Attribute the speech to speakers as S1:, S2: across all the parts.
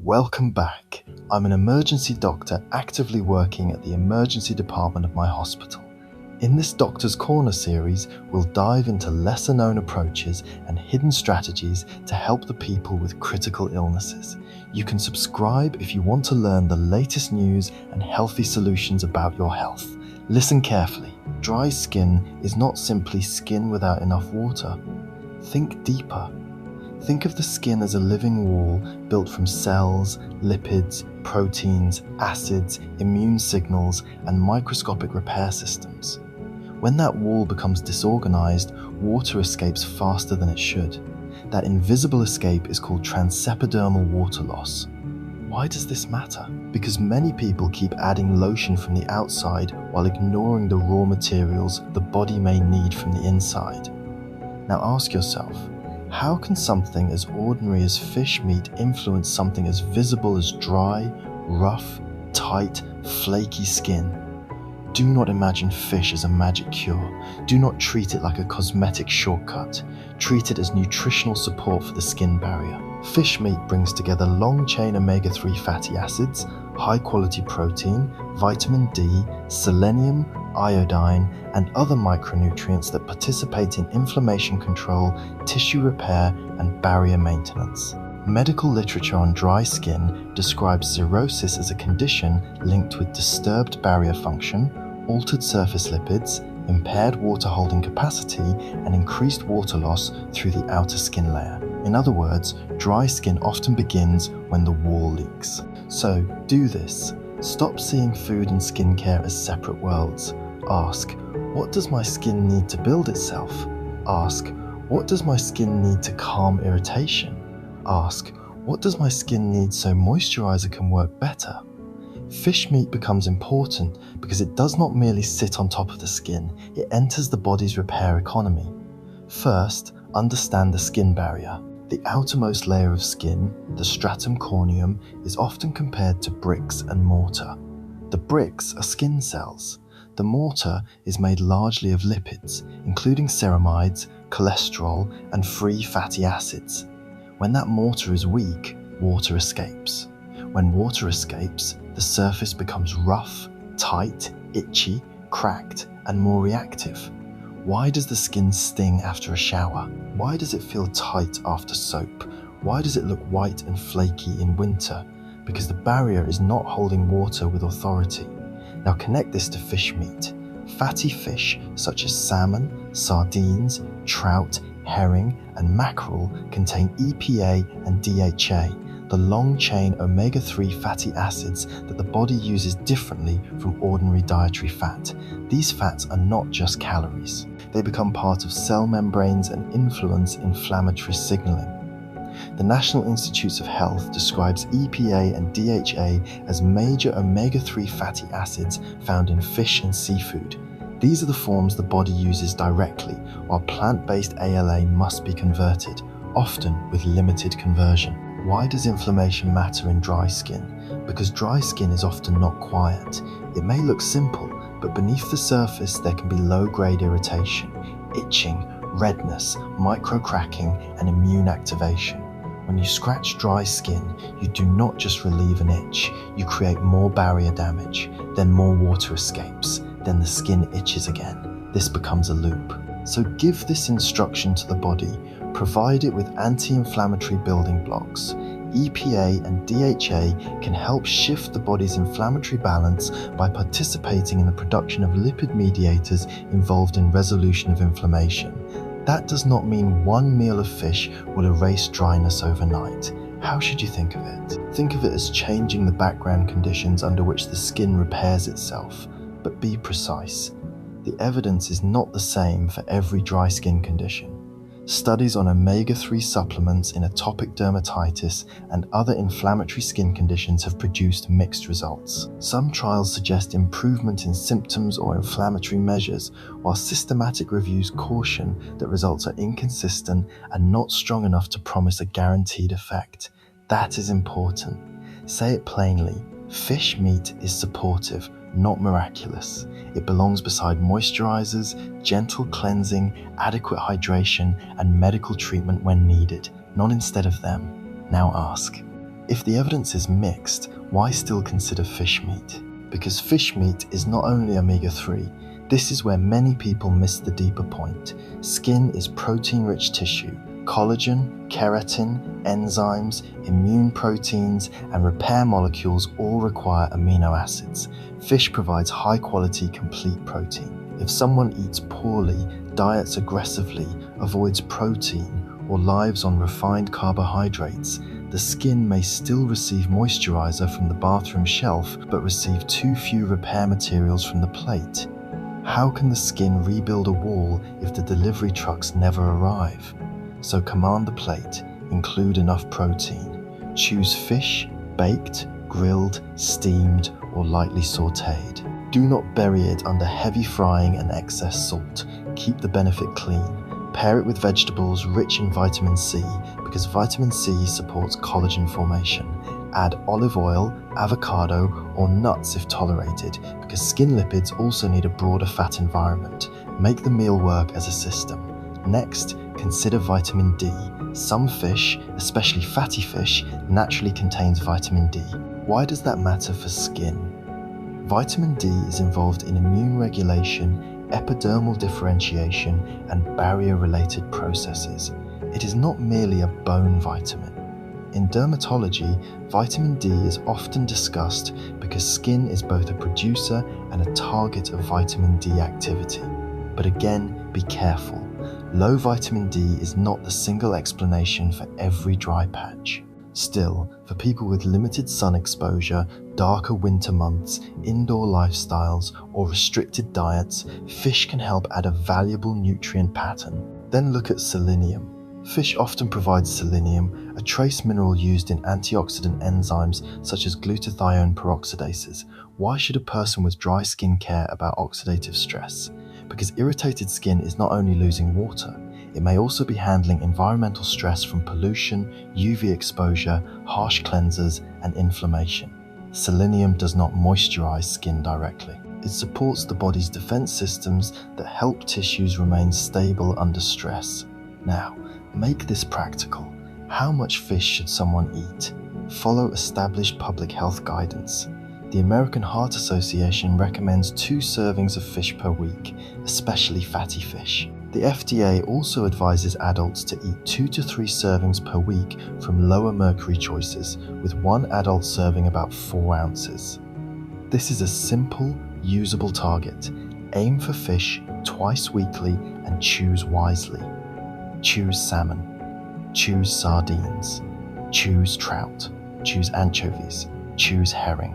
S1: Welcome back. I'm an emergency doctor actively working at the emergency department of my hospital. In this Doctor's Corner series, we'll dive into lesser-known approaches and hidden strategies to help the people with critical illnesses. You can subscribe if you want to learn the latest news and healthy solutions about your health. Listen carefully. Dry skin is not simply skin without enough water. Think deeper. Think of the skin as a living wall built from cells, lipids, proteins, acids, immune signals, and microscopic repair systems. When that wall becomes disorganized, water escapes faster than it should. That invisible escape is called transepidermal water loss. Why does this matter? Because many people keep adding lotion from the outside while ignoring the raw materials the body may need from the inside. Now ask yourself, how can something as ordinary as fish meat influence something as visible as dry, rough, tight, flaky skin? Do not imagine fish as a magic cure. Do not treat it like a cosmetic shortcut. Treat it as nutritional support for the skin barrier. Fish meat brings together long-chain omega-3 fatty acids, high-quality protein, vitamin D, selenium, iodine, and other micronutrients that participate in inflammation control, tissue repair, and barrier maintenance. Medical literature on dry skin describes cirrhosis as a condition linked with disturbed barrier function, altered surface lipids, impaired water holding capacity, and increased water loss through the outer skin layer. In other words, dry skin often begins when the wall leaks. So do this. Stop seeing food and skincare as separate worlds. Ask, what does my skin need to build itself? Ask, what does my skin need to calm irritation? Ask, what does my skin need so moisturizer can work better? Fish meat becomes important because it does not merely sit on top of the skin, it enters the body's repair economy. First, understand the skin barrier. The outermost layer of skin, the stratum corneum, is often compared to bricks and mortar. The bricks are skin cells. The mortar is made largely of lipids, including ceramides, cholesterol, and free fatty acids. When that mortar is weak, water escapes. When water escapes, the surface becomes rough, tight, itchy, cracked, and more reactive. Why does the skin sting after a shower? Why does it feel tight after soap? Why does it look white and flaky in winter? Because the barrier is not holding water with authority. Now connect this to fish meat. Fatty fish such as salmon, sardines, trout, herring, and mackerel contain EPA and DHA, the long-chain omega-3 fatty acids that the body uses differently from ordinary dietary fat. These fats are not just calories. They become part of cell membranes and influence inflammatory signaling. The National Institutes of Health describes EPA and DHA as major omega-3 fatty acids found in fish and seafood. These are the forms the body uses directly, while plant-based ALA must be converted, often with limited conversion. Why does inflammation matter in dry skin? Because dry skin is often not quiet. It may look simple, but beneath the surface there can be low-grade irritation, itching, redness, micro-cracking, and immune activation. When you scratch dry skin, you do not just relieve an itch, you create more barrier damage, then more water escapes, then the skin itches again. This becomes a loop. So give this instruction to the body, provide it with anti-inflammatory building blocks. EPA and DHA can help shift the body's inflammatory balance by participating in the production of lipid mediators involved in resolution of inflammation. That does not mean one meal of fish will erase dryness overnight. How should you think of it? Think of it as changing the background conditions under which the skin repairs itself, but be precise. The evidence is not the same for every dry skin condition. Studies on omega-3 supplements in atopic dermatitis and other inflammatory skin conditions have produced mixed results. Some trials suggest improvement in symptoms or inflammatory measures, while systematic reviews caution that results are inconsistent and not strong enough to promise a guaranteed effect. That is important. Say it plainly, fish meat is supportive, not miraculous. It belongs beside moisturizers, gentle cleansing, adequate hydration, and medical treatment when needed, not instead of them. Now ask, If the evidence is mixed, why still consider fish meat? Because fish meat is not only omega-3, this is where many people miss the deeper point. Skin is protein-rich tissue. Collagen, keratin, enzymes, immune proteins, and repair molecules all require amino acids. Fish provides high-quality, complete protein. If someone eats poorly, diets aggressively, avoids protein, or lives on refined carbohydrates, the skin may still receive moisturizer from the bathroom shelf but receive too few repair materials from the plate. How can the skin rebuild a wall if the delivery trucks never arrive? So command the plate, include enough protein. Choose fish, baked, grilled, steamed, or lightly sautéed. Do not bury it under heavy frying and excess salt. Keep the benefit clean. Pair it with vegetables rich in vitamin C because vitamin C supports collagen formation. Add olive oil, avocado, or nuts if tolerated because skin lipids also need a broader fat environment. Make the meal work as a system. Next, consider vitamin D. Some fish, especially fatty fish, naturally contains vitamin D. Why does that matter for skin? Vitamin D is involved in immune regulation, epidermal differentiation, and barrier-related processes. It is not merely a bone vitamin. In dermatology, vitamin D is often discussed because skin is both a producer and a target of vitamin D activity. But again, be careful. Low vitamin D is not the single explanation for every dry patch. Still, for people with limited sun exposure, darker winter months, indoor lifestyles, or restricted diets, fish can help add a valuable nutrient pattern. Then look at selenium. Fish often provide selenium, a trace mineral used in antioxidant enzymes such as glutathione peroxidases. Why should a person with dry skin care about oxidative stress? Because irritated skin is not only losing water, it may also be handling environmental stress from pollution, UV exposure, harsh cleansers, and inflammation. Selenium does not moisturize skin directly. It supports the body's defense systems that help tissues remain stable under stress. Now, make this practical. How much fish should someone eat? Follow established public health guidance. The American Heart Association recommends 2 servings of fish per week, especially fatty fish. The FDA also advises adults to eat 2 to 3 servings per week from lower mercury choices, with 1 adult serving about 4 ounces. This is a simple, usable target. Aim for fish twice weekly and choose wisely. Choose salmon. Choose sardines. Choose trout. Choose anchovies. Choose herring.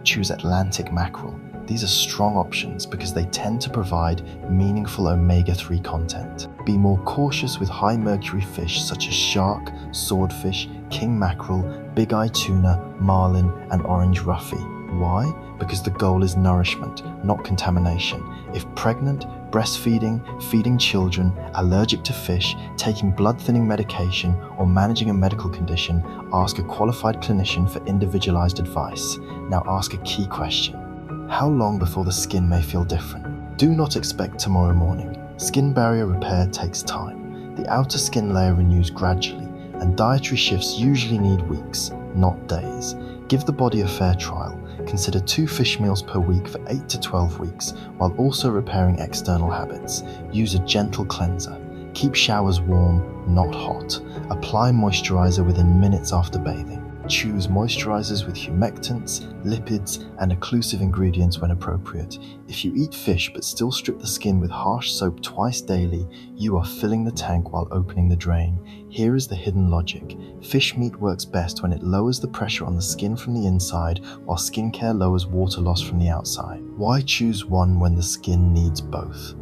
S1: Choose Atlantic mackerel. These are strong options because they tend to provide meaningful omega-3 content. Be more cautious with high mercury fish such as shark, swordfish, king mackerel, big-eye tuna, marlin, and orange roughy. Why? Because the goal is nourishment, not contamination. If pregnant, breastfeeding, feeding children, allergic to fish, taking blood-thinning medication, or managing a medical condition, ask a qualified clinician for individualized advice. Now ask a key question. How long before the skin may feel different? Do not expect tomorrow morning. Skin barrier repair takes time. The outer skin layer renews gradually, and dietary shifts usually need weeks, not days. Give the body a fair trial. Consider 2 fish meals per week for 8 to 12 weeks, while also repairing external habits. Use a gentle cleanser. Keep showers warm, not hot. Apply moisturizer within minutes after bathing. Choose moisturizers with humectants, lipids, and occlusive ingredients when appropriate. If you eat fish but still strip the skin with harsh soap twice daily, you are filling the tank while opening the drain. Here is the hidden logic. Fish meat works best when it lowers the pressure on the skin from the inside, while skincare lowers water loss from the outside. Why choose one when the skin needs both?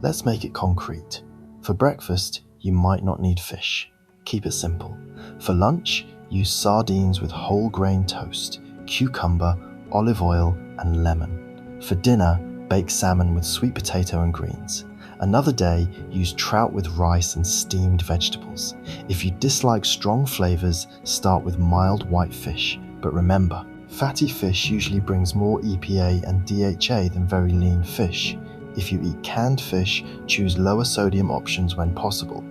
S1: Let's make it concrete. For breakfast, you might not need fish. Keep it simple. For lunch, use sardines with whole grain toast, cucumber, olive oil, and lemon. For dinner, bake salmon with sweet potato and greens. Another day, use trout with rice and steamed vegetables. If you dislike strong flavors, start with mild white fish. But remember, fatty fish usually brings more EPA and DHA than very lean fish. If you eat canned fish, choose lower sodium options when possible.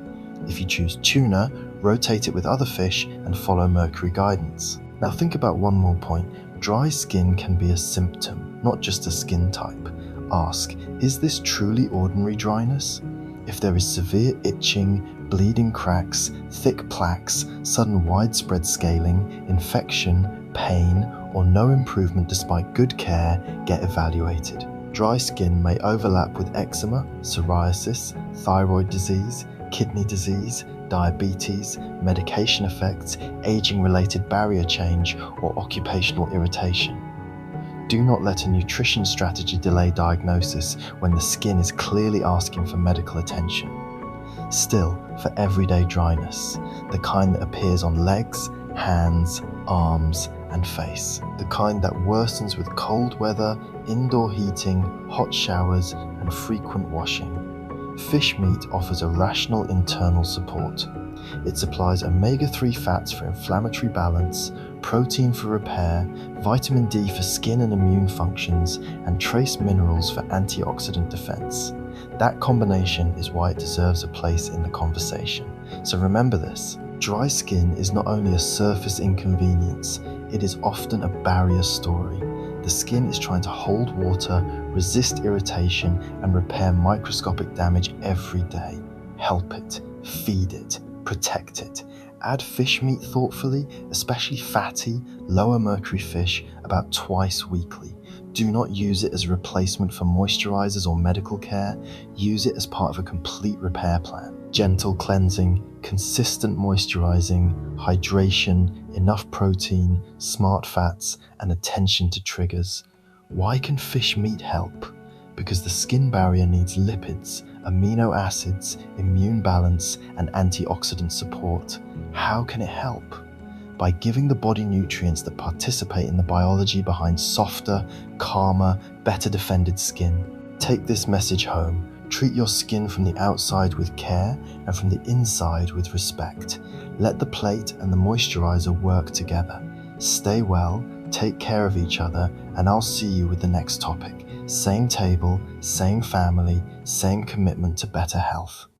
S1: If you choose tuna, rotate it with other fish and follow mercury guidance. Now think about one more point. Dry skin can be a symptom, not just a skin type. Ask, is this truly ordinary dryness? If there is severe itching, bleeding cracks, thick plaques, sudden widespread scaling, infection, pain, or no improvement despite good care, get evaluated. Dry skin may overlap with eczema, psoriasis, thyroid disease, kidney disease, diabetes, medication effects, aging-related barrier change, or occupational irritation. Do not let a nutrition strategy delay diagnosis when the skin is clearly asking for medical attention. Still, for everyday dryness, the kind that appears on legs, hands, arms, and face, the kind that worsens with cold weather, indoor heating, hot showers, and frequent washing. Fish meat offers a rational internal support. It supplies omega-3 fats for inflammatory balance, protein for repair, vitamin D for skin and immune functions, and trace minerals for antioxidant defense. That combination is why it deserves a place in the conversation. So remember this, dry skin is not only a surface inconvenience, it is often a barrier story. The skin is trying to hold water, resist irritation, and repair microscopic damage every day. Help it, feed it, protect it. Add fish meat thoughtfully, especially fatty, lower mercury fish, about twice weekly. Do not use it as a replacement for moisturizers or medical care. Use it as part of a complete repair plan. Gentle cleansing, consistent moisturizing, hydration, enough protein, smart fats, and attention to triggers. Why can fish meat help? Because the skin barrier needs lipids, amino acids, immune balance, and antioxidant support. How can it help? By giving the body nutrients that participate in the biology behind softer, calmer, better defended skin. Take this message home. Treat your skin from the outside with care and from the inside with respect. Let the plate and the moisturizer work together. Stay well, take care of each other, and I'll see you with the next topic. Same table, same family, same commitment to better health.